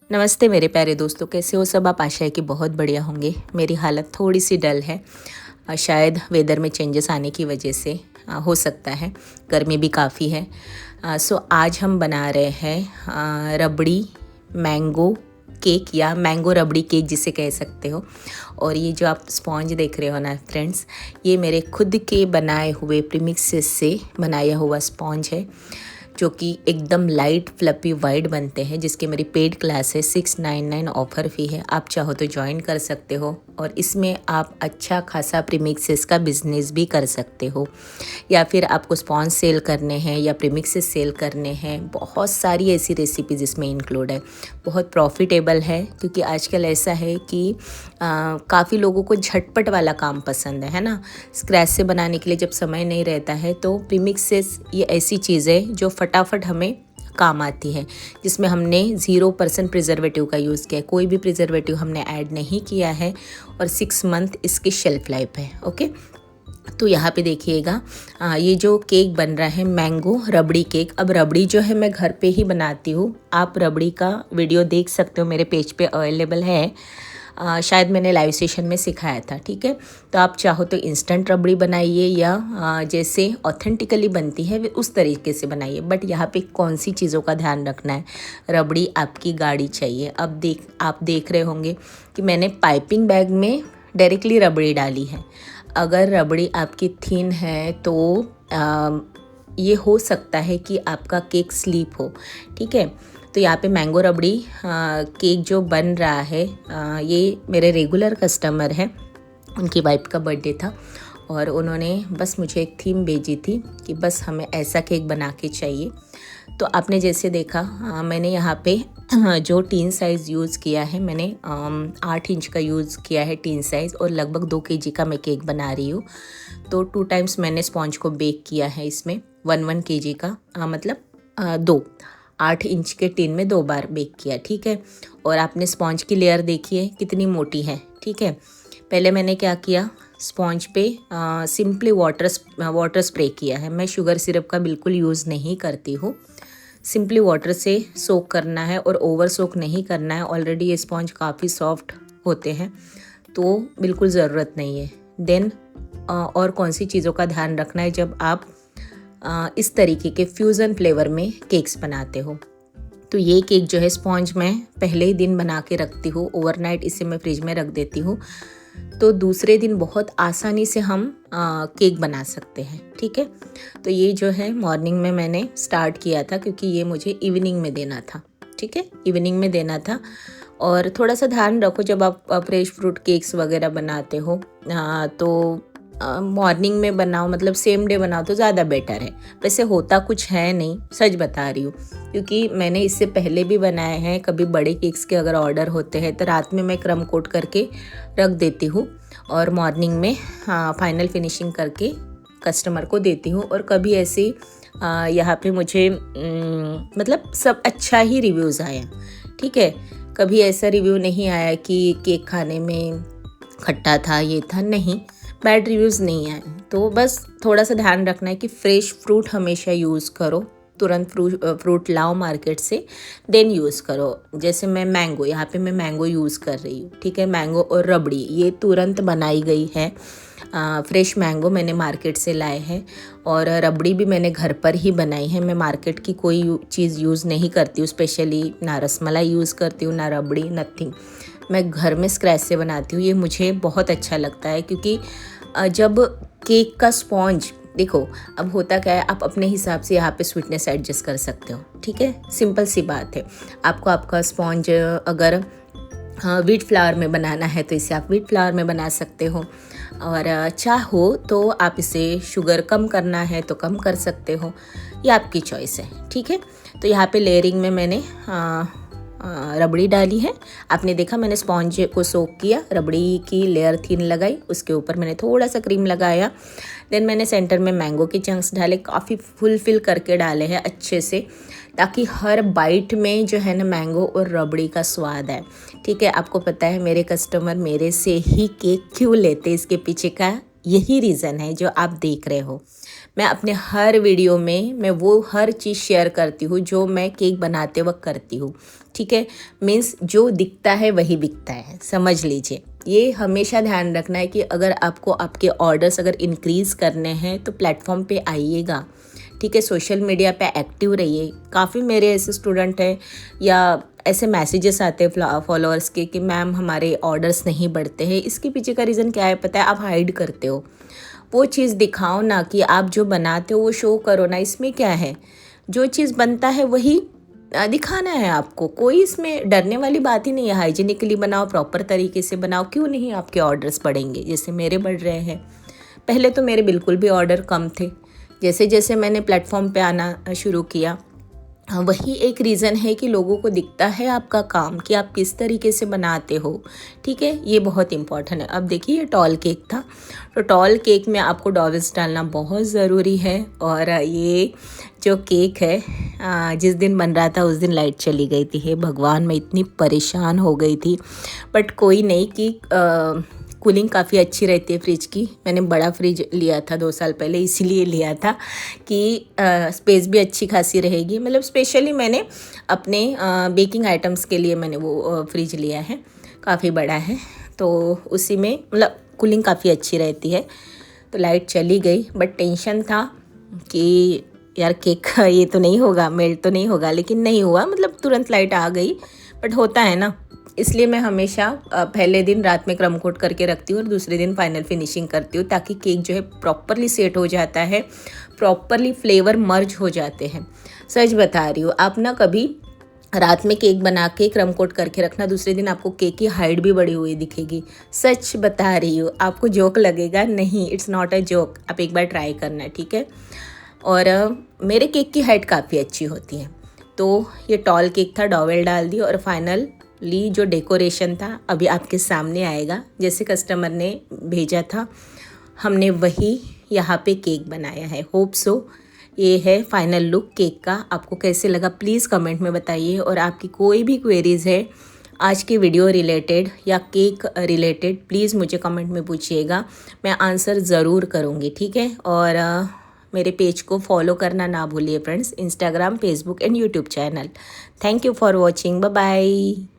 नमस्ते मेरे प्यारे दोस्तों, कैसे हो सब आप। आशा है कि बहुत बढ़िया होंगे। मेरी हालत थोड़ी सी डल है। शायद वेदर में चेंजेस आने की वजह से हो सकता है। गर्मी भी काफ़ी है। सो आज हम बना रहे हैं रबड़ी मैंगो केक या मैंगो रबड़ी केक जिसे कह सकते हो। और ये जो आप स्पॉन्ज देख रहे हो ना फ्रेंड्स, ये मेरे खुद के बनाए हुए प्रीमिक्सेस से बनाया हुआ स्पॉन्ज है, जो कि एकदम लाइट फ्लपी वाइट बनते हैं, जिसके मेरी पेड क्लास है। 699 ऑफ़र फी है, आप चाहो तो ज्वाइन कर सकते हो। और इसमें आप अच्छा खासा प्रीमिक्सेस का बिजनेस भी कर सकते हो, या फिर आपको स्पॉन्ज सेल करने हैं या प्रीमिक्सेस सेल करने हैं। बहुत सारी ऐसी रेसिपीज़ इसमें इंक्लूड है। बहुत प्रॉफिटेबल है, क्योंकि आजकल ऐसा है कि काफ़ी लोगों को झटपट वाला काम पसंद है ना। स्क्रैच से बनाने के लिए जब समय नहीं रहता है, तो प्रीमिक्सेस ये ऐसी चीज़ है जो फटाफट हमें काम आती है, जिसमें हमने 0% प्रिजर्वेटिव का यूज़ किया है। कोई भी प्रिजर्वेटिव हमने ऐड नहीं किया है, और 6 मंथ इसकी शेल्फ लाइफ है। ओके, तो यहाँ पे देखिएगा, ये जो केक बन रहा है मैंगो रबड़ी केक। अब रबड़ी जो है मैं घर पे ही बनाती हूँ। आप रबड़ी का वीडियो देख सकते हो, मेरे पेज पे अवेलेबल है। शायद मैंने लाइव सेशन में सिखाया था। ठीक है, तो आप चाहो तो इंस्टेंट रबड़ी बनाइए, या जैसे ऑथेंटिकली बनती है उस तरीके से बनाइए। बट यहाँ पे कौन सी चीज़ों का ध्यान रखना है, रबड़ी आपकी गाढ़ी चाहिए। अब आप देख रहे होंगे कि मैंने पाइपिंग बैग में डायरेक्टली रबड़ी डाली है। अगर रबड़ी आपकी थिन है तो ये हो सकता है कि आपका केक स्लीप हो। ठीक है, तो यहाँ पे मैंगो रबड़ी केक जो बन रहा है, ये मेरे रेगुलर कस्टमर हैं। उनकी वाइफ का बर्थडे था, और उन्होंने बस मुझे एक थीम भेजी थी कि बस हमें ऐसा केक बना के चाहिए। तो आपने जैसे देखा, मैंने यहाँ पे जो टीन साइज़ यूज़ किया है, मैंने 8 इंच का यूज़ किया है टीन साइज़, और लगभग 2 केजी का मैं केक बना रही हूँ। तो 2 टाइम्स मैंने स्पॉन्ज को बेक किया है इसमें। 1 केजी का मतलब 2 8 इंच के टिन में 2 बार बेक किया। ठीक है, और आपने स्पॉन्ज की लेयर देखिए कितनी मोटी है। ठीक है, पहले मैंने क्या किया, स्पॉन्ज पे सिंपली वाटर स्प्रे किया है। मैं शुगर सिरप का बिल्कुल यूज़ नहीं करती हूँ। सिंपली वाटर से सोक करना है, और ओवर सोक नहीं करना है। ऑलरेडी ये स्पॉन्ज काफ़ी सॉफ्ट होते हैं, तो बिल्कुल ज़रूरत नहीं है। देन और कौन सी चीज़ों का ध्यान रखना है जब आप इस तरीके के फ्यूज़न फ्लेवर में केक्स बनाते हो। तो ये केक जो है स्पॉन्ज मैं पहले ही दिन बना के रखती हूँ, ओवरनाइट इसे मैं फ्रिज में रख देती हूँ। तो दूसरे दिन बहुत आसानी से हम केक बना सकते हैं। ठीक है, तो ये जो है मॉर्निंग में मैंने स्टार्ट किया था, क्योंकि ये मुझे इवनिंग में देना था। ठीक है, इवनिंग में देना था। और थोड़ा सा ध्यान रखो जब आप फ्रेश फ्रूट केक्स वगैरह बनाते हो, तो मॉर्निंग में बनाओ, मतलब सेम डे बनाओ तो ज़्यादा बेटर है। वैसे होता कुछ है नहीं, सच बता रही हूँ, क्योंकि मैंने इससे पहले भी बनाए हैं। कभी बड़े केक्स के अगर ऑर्डर होते हैं तो रात में मैं क्रम कोट करके रख देती हूँ, और मॉर्निंग में फाइनल फिनिशिंग करके कस्टमर को देती हूँ। और कभी ऐसे यहाँ पे मुझे मतलब सब अच्छा ही रिव्यूज़ आया। ठीक है, कभी ऐसा रिव्यू नहीं आया कि केक खाने में खट्टा था, ये था, नहीं, बैड रिव्यूज़ नहीं आए। तो बस थोड़ा सा ध्यान रखना है कि फ्रेश फ्रूट हमेशा यूज़ करो। तुरंत फ्रूट लाओ मार्केट से, देन यूज़ करो। जैसे मैं मैंगो, यहाँ पे मैं मैंगो यूज़ कर रही हूँ। ठीक है, मैंगो और रबड़ी ये तुरंत बनाई गई है। फ्रेश मैंगो मैंने मार्केट से लाए हैं, और रबड़ी भी मैंने घर पर ही बनाई है। मैं मार्केट की कोई चीज़ यूज़ नहीं करती हूँ, स्पेशली ना रसमलाई यूज़ करती हूँ, ना रबड़ी, नथिंग। मैं घर में स्क्रैच से बनाती हूँ। ये मुझे बहुत अच्छा लगता है, क्योंकि जब केक का स्पॉन्ज देखो, अब होता क्या है, आप अपने हिसाब से यहाँ पे स्वीटनेस एडजस्ट कर सकते हो। ठीक है, सिंपल सी बात है। आपको आपका स्पॉन्ज अगर व्हीट फ्लावर में बनाना है तो इसे आप व्हीट फ्लावर में बना सकते हो, और चाहो तो आप इसे शुगर कम करना है तो कम कर सकते हो, ये आपकी चॉइस है। ठीक है, तो यहाँ पे लेयरिंग में मैंने रबड़ी डाली है। आपने देखा मैंने स्पॉन्ज को सोक किया, रबड़ी की लेयर थिन लगाई, उसके ऊपर मैंने थोड़ा सा क्रीम लगाया। देन मैंने सेंटर में मैंगो के चंक्स डाले, काफ़ी फुलफिल करके डाले हैं अच्छे से, ताकि हर बाइट में जो है ना मैंगो और रबड़ी का स्वाद है। ठीक है, आपको पता है मेरे कस्टमर मेरे से ही केक क्यों लेते, इसके पीछे का यही रीज़न है जो आप देख रहे हो। मैं अपने हर वीडियो में मैं वो हर चीज़ शेयर करती हूँ जो मैं केक बनाते वक्त करती हूँ। ठीक है। मीन्स जो दिखता है वही बिकता है, समझ लीजिए। ये हमेशा ध्यान रखना है कि अगर आपको आपके ऑर्डर्स अगर इंक्रीज़ करने हैं तो प्लेटफॉर्म पे आइएगा, ठीक है। सोशल मीडिया पे एक्टिव रहिए। काफ़ी मेरे ऐसे स्टूडेंट हैं या ऐसे मैसेजेस आते हैं फॉलोअर्स के कि मैम हमारे ऑर्डर्स नहीं बढ़ते हैं। इसके पीछे का रीज़न क्या है पता है? आप हाइड करते हो। वो चीज़ दिखाओ ना, कि आप जो बनाते हो वो शो करो ना। इसमें क्या है, जो चीज़ बनता है वही दिखाना है आपको। कोई इसमें डरने वाली बात ही नहीं है। हाइजीनिकली बनाओ, प्रॉपर तरीके से बनाओ, क्यों नहीं आपके ऑर्डर्स बढ़ेंगे? जैसे मेरे बढ़ रहे हैं। पहले तो मेरे बिल्कुल भी ऑर्डर कम थे। जैसे जैसे मैंने प्लेटफॉर्म पे आना शुरू किया, वही एक रीज़न है कि लोगों को दिखता है आपका काम, कि आप किस तरीके से बनाते हो, ठीक है। ये बहुत इंपॉर्टेंट है। अब देखिए, ये टॉल केक था, तो टॉल केक में आपको डॉवल्स डालना बहुत ज़रूरी है। और ये जो केक है, जिस दिन बन रहा था उस दिन लाइट चली गई थी। हे भगवान, मैं इतनी परेशान हो गई थी। बट कोई नहीं, कि कूलिंग काफ़ी अच्छी रहती है फ्रिज की। मैंने बड़ा फ्रिज लिया था 2 साल पहले, इसीलिए लिया था कि स्पेस भी अच्छी खासी रहेगी। मतलब स्पेशली मैंने अपने बेकिंग आइटम्स के लिए मैंने वो फ्रिज लिया है, काफ़ी बड़ा है। तो उसी में मतलब कूलिंग काफ़ी अच्छी रहती है। तो लाइट चली गई, बट टेंशन था कि यार केक ये तो नहीं होगा, मेल्ट तो नहीं होगा, लेकिन नहीं हुआ। मतलब तुरंत लाइट आ गई, बट होता है ना। इसलिए मैं हमेशा पहले दिन रात में क्रम कोट करके रखती हूँ और दूसरे दिन फाइनल फिनिशिंग करती हूँ, ताकि केक जो है प्रॉपरली सेट हो जाता है, प्रॉपरली फ्लेवर मर्ज हो जाते हैं। सच बता रही हूँ, आप ना कभी रात में केक बना के क्रम कोट करके रखना, दूसरे दिन आपको केक की हाइट भी बढ़ी हुई दिखेगी। सच बता रही हूँ, आपको जोक लगेगा, नहीं, इट्स नॉट अ जोक। आप एक बार ट्राई करना, ठीक है। और मेरे केक की हाइट काफ़ी अच्छी होती है। तो ये टॉल केक था, डॉवेल डाल दी, और फाइनली जो डेकोरेशन था अभी आपके सामने आएगा। जैसे कस्टमर ने भेजा था, हमने वही यहाँ पे केक बनाया है। Hope so. ये है फाइनल लुक केक का। आपको कैसे लगा प्लीज़ कमेंट में बताइए। और आपकी कोई भी क्वेरीज़ है आज की वीडियो रिलेटेड या केक रिलेटेड, प्लीज़ मुझे कमेंट में पूछिएगा, मैं आंसर ज़रूर करूँगी, ठीक है। और मेरे पेज को फॉलो करना ना भूलिए friends, Instagram, Facebook and YouTube channel. Thank you for watching, bye bye.